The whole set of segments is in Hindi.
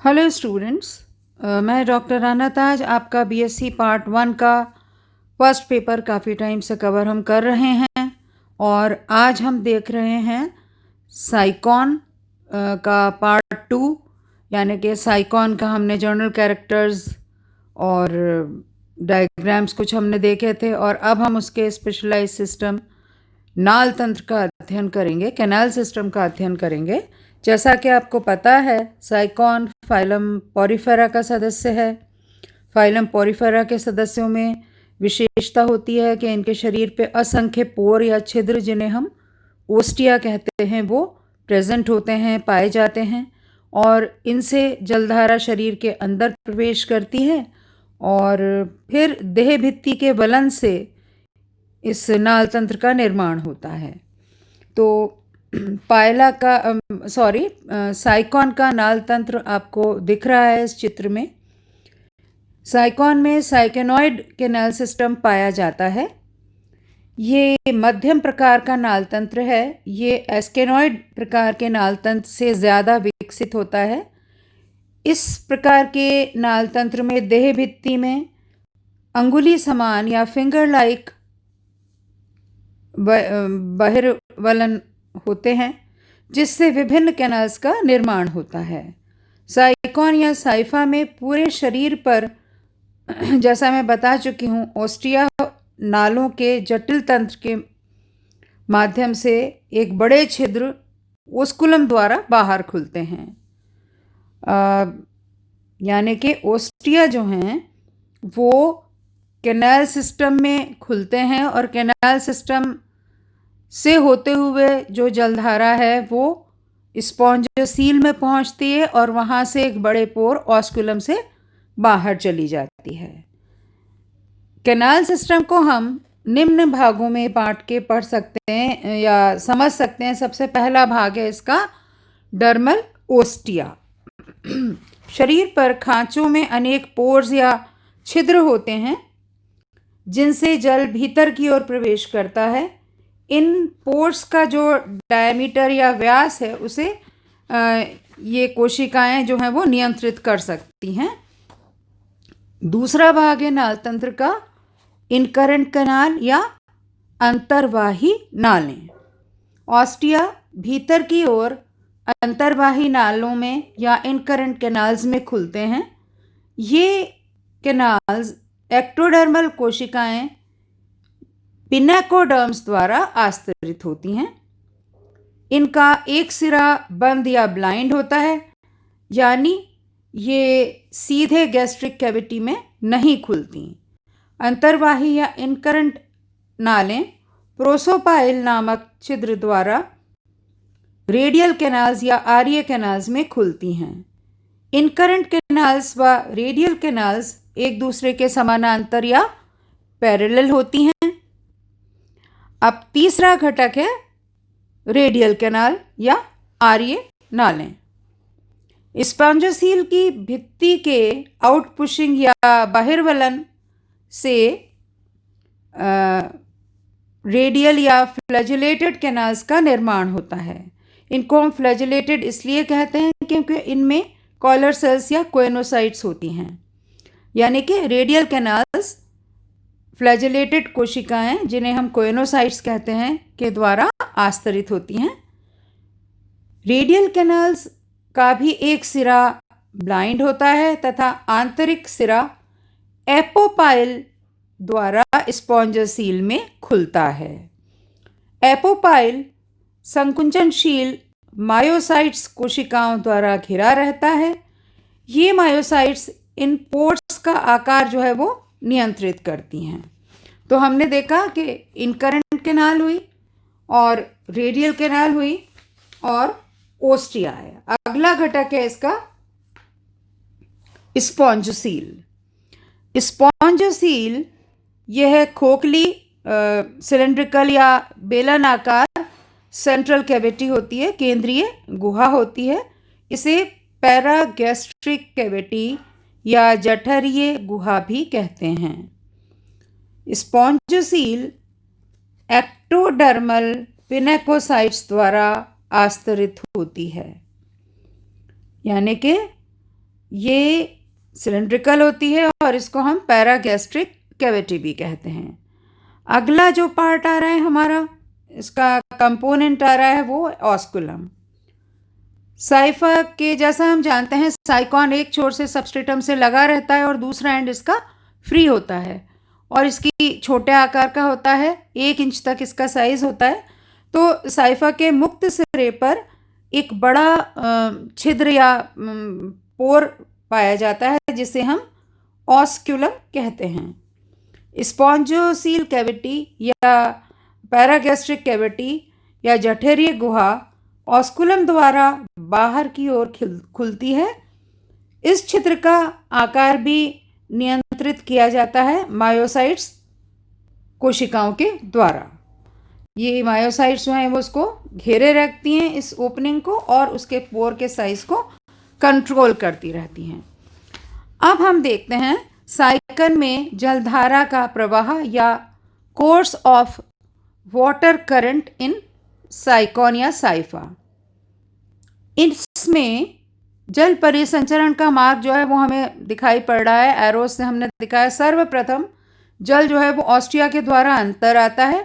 Hello students. मैं डॉक्टर राना ताज आपका बीएससी पार्ट 1 का फर्स्ट पेपर काफ़ी टाइम से कवर हम कर रहे हैं और आज हम देख रहे हैं साइकॉन का पार्ट 2। यानी कि साइकॉन का हमने जर्नल कैरेक्टर्स और डायग्राम्स कुछ हमने देखे थे और अब हम उसके स्पेशलाइज सिस्टम नाल तंत्र का अध्ययन करेंगे, कैनाल सिस्टम का अध्ययन करेंगे। जैसा कि आपको पता है, साइकॉन फाइलम पॉरीफेरा का सदस्य है। फाइलम पॉरीफेरा के सदस्यों में विशेषता होती है कि इनके शरीर पे असंख्य पोर या छिद्र, जिन्हें हम ओस्टिया कहते हैं, वो प्रेजेंट होते हैं, पाए जाते हैं और इनसे जलधारा शरीर के अंदर प्रवेश करती है और फिर देह भित्ति के वलन से इस नाल तंत्र का निर्माण होता है। तो साइकॉन का नाल तंत्र आपको दिख रहा है इस चित्र में। साइकॉन में साइकेनॉइड कैनाल सिस्टम पाया जाता है। ये मध्यम प्रकार का नाल तंत्र है। ये एस्केनॉइड प्रकार के नाल तंत्र से ज़्यादा विकसित होता है। इस प्रकार के नाल तंत्र में देह भित्ति में अंगुली समान या फिंगर लाइक बहिर्वलन होते हैं, जिससे विभिन्न कैनाल्स का निर्माण होता है। साइकॉन या साइफा में पूरे शरीर पर, जैसा मैं बता चुकी हूँ, ओस्टिया नालों के जटिल तंत्र के माध्यम से एक बड़े छिद्र ओस्कुलम द्वारा बाहर खुलते हैं। यानी कि ओस्टिया जो हैं वो कैनाल सिस्टम में खुलते हैं और कैनाल सिस्टम से होते हुए जो जलधारा है वो स्पॉन्जोसील में पहुंचती है और वहां से एक बड़े पोर ऑस्कुलम से बाहर चली जाती है। कैनाल सिस्टम को हम निम्न भागों में बांट के पढ़ सकते हैं या समझ सकते हैं। सबसे पहला भाग है इसका डर्मल ओस्टिया। शरीर पर खांचों में अनेक पोर्स या छिद्र होते हैं जिनसे जल भीतर की ओर प्रवेश करता है। इन पोर्स का जो डायमीटर या व्यास है उसे ये कोशिकाएं जो हैं वो नियंत्रित कर सकती हैं। दूसरा भाग है नाल तंत्र का इनकरेंट कैनाल या अंतर्वाही नालें। ऑस्टिया भीतर की ओर अंतर्वाही नालों में या इनकरेंट कैनाल्स में खुलते हैं। ये कैनाल्स एक्टोडर्मल कोशिकाएं पिनेकोडर्म्स द्वारा आस्तरित होती हैं। इनका एक सिरा बंद या ब्लाइंड होता है, यानी ये सीधे गैस्ट्रिक कैविटी में नहीं खुलती। अंतर्वाही या इनकरेंट नालें प्रोसोपाइल नामक छिद्र द्वारा रेडियल कैनाल्स या आर्य कैनाल्स में खुलती हैं। इनकरेंट कैनाल्स व रेडियल कैनाल्स एक दूसरे के समानांतर या पैरेलल होती हैं। अब तीसरा घटक है रेडियल कैनाल या आर्य नालें। स्पॉन्जोसील की भित्ति के आउटपुशिंग या बहिर्वलन से रेडियल या फ्लैजेलेटेड कैनाल्स का निर्माण होता है। इनको हम फ्लैजेलेटेड इसलिए कहते हैं क्योंकि इनमें कॉलर सेल्स या कोएनोसाइट्स होती हैं। यानी कि रेडियल कैनाल्स फ्लैजेलेटेड कोशिकाएं, जिन्हें हम कोएनोसाइट्स कहते हैं, के द्वारा आस्तरित होती हैं। रेडियल कैनाल्स का भी एक सिरा ब्लाइंड होता है तथा आंतरिक सिरा एपोपाइल द्वारा स्पॉन्जोसील में खुलता है। एपोपाइल संकुचनशील मायोसाइट्स कोशिकाओं द्वारा घिरा रहता है। ये मायोसाइट्स इन पोर्स का आकार जो है वो नियंत्रित करती हैं। तो हमने देखा कि इनकरेंट कैनाल हुई और रेडियल कैनाल हुई और ओस्टिया है। अगला घटक है इसका स्पॉन्जोसील। स्पॉन्जोसील यह खोखली सिलेंड्रिकल या बेलनाकार सेंट्रल कैविटी होती है, केंद्रीय गुहा होती है। इसे पैरागैस्ट्रिक कैविटी या जठरीय गुहा भी कहते हैं। स्पॉन्जोसील एक्टोडर्मल पिनेकोसाइट्स द्वारा आस्तरित होती है। यानी कि ये सिलेंड्रिकल होती है और इसको हम पैरागैस्ट्रिक कैविटी भी कहते हैं। अगला जो पार्ट आ रहा है हमारा, इसका कंपोनेंट आ रहा है वो ऑस्कुलम। साइफा के जैसा हम जानते हैं साइकॉन एक छोर से सबस्ट्रेटम से लगा रहता है और दूसरा एंड इसका फ्री होता है और इसकी छोटे आकार का होता है, 1 इंच तक इसका साइज़ होता है। तो साइफा के मुक्त सिरे पर एक बड़ा छिद्र या पोर पाया जाता है जिसे हम ऑस्क्यूलम कहते हैं। स्पॉन्जोसील कैविटी या पैरागैस्ट्रिक कैविटी या जठरीय गुहा ऑस्कुलम द्वारा बाहर की ओर खुलती है। इस छिद्र का आकार भी नियंत्रित किया जाता है मायोसाइट्स कोशिकाओं के द्वारा। ये मायोसाइट्स जो हैं वो उसको घेरे रखती हैं इस ओपनिंग को और उसके पोर के साइज को कंट्रोल करती रहती हैं। अब हम देखते हैं साइकन में जलधारा का प्रवाह या course of water current in साइकॉन या साइफा। इसमें जल परिसंचरण का मार्ग जो है वो हमें दिखाई पड़ रहा है, एरोस से हमने दिखाया। सर्वप्रथम जल जो है वो ऑस्टिया के द्वारा अंतर आता है,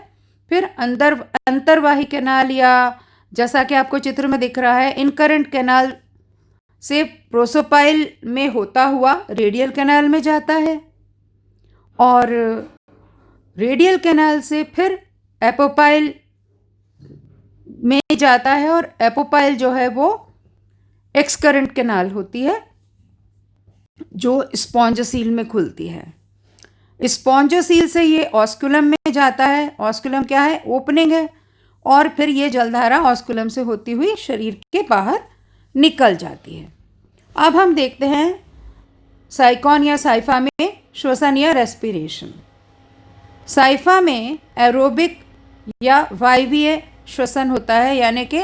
फिर अंतर्वाही कैनाल या जैसा कि आपको चित्र में दिख रहा है इनकरेंट कैनाल से प्रोसोपाइल में होता हुआ रेडियल कैनाल में जाता है और रेडियल कैनाल से फिर एपोपाइल में जाता है और एपोपाइल जो है वो एक्सकरेंट कैनाल होती है जो स्पॉन्जोसील में खुलती है। स्पॉन्जोसील से ये ऑस्कुलम में जाता है। ऑस्कुलम क्या है? ओपनिंग है और फिर ये जलधारा ऑस्कुलम से होती हुई शरीर के बाहर निकल जाती है। अब हम देखते हैं साइकॉन या साइफा में श्वसन या रेस्पिरेशन। साइफा में एरोबिक या वायवीय श्वसन होता है, यानी कि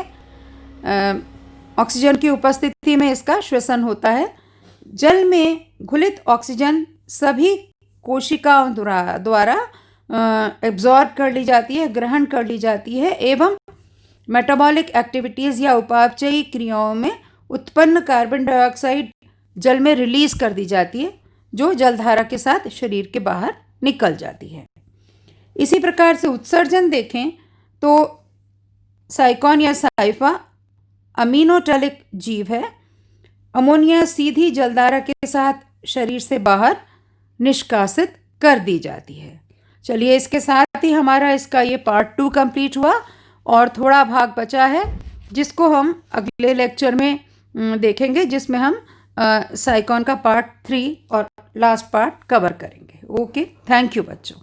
ऑक्सीजन की उपस्थिति में इसका श्वसन होता है। जल में घुलित ऑक्सीजन सभी कोशिकाओं द्वारा एब्जॉर्ब कर ली जाती है, ग्रहण कर ली जाती है एवं मेटाबॉलिक एक्टिविटीज़ या उपापचयी क्रियाओं में उत्पन्न कार्बन डाइऑक्साइड जल में रिलीज कर दी जाती है जो जलधारा के साथ शरीर के बाहर निकल जाती है। इसी प्रकार से उत्सर्जन देखें तो साइकॉन या साइफा अमीनोटैलिक जीव है। अमोनिया सीधी जलधारा के साथ शरीर से बाहर निष्कासित कर दी जाती है। चलिए, इसके साथ ही हमारा इसका ये पार्ट 2 कंप्लीट हुआ और थोड़ा भाग बचा है जिसको हम अगले लेक्चर में देखेंगे, जिसमें हम साइकॉन का पार्ट 3 और लास्ट पार्ट कवर करेंगे। ओके, थैंक यू बच्चों।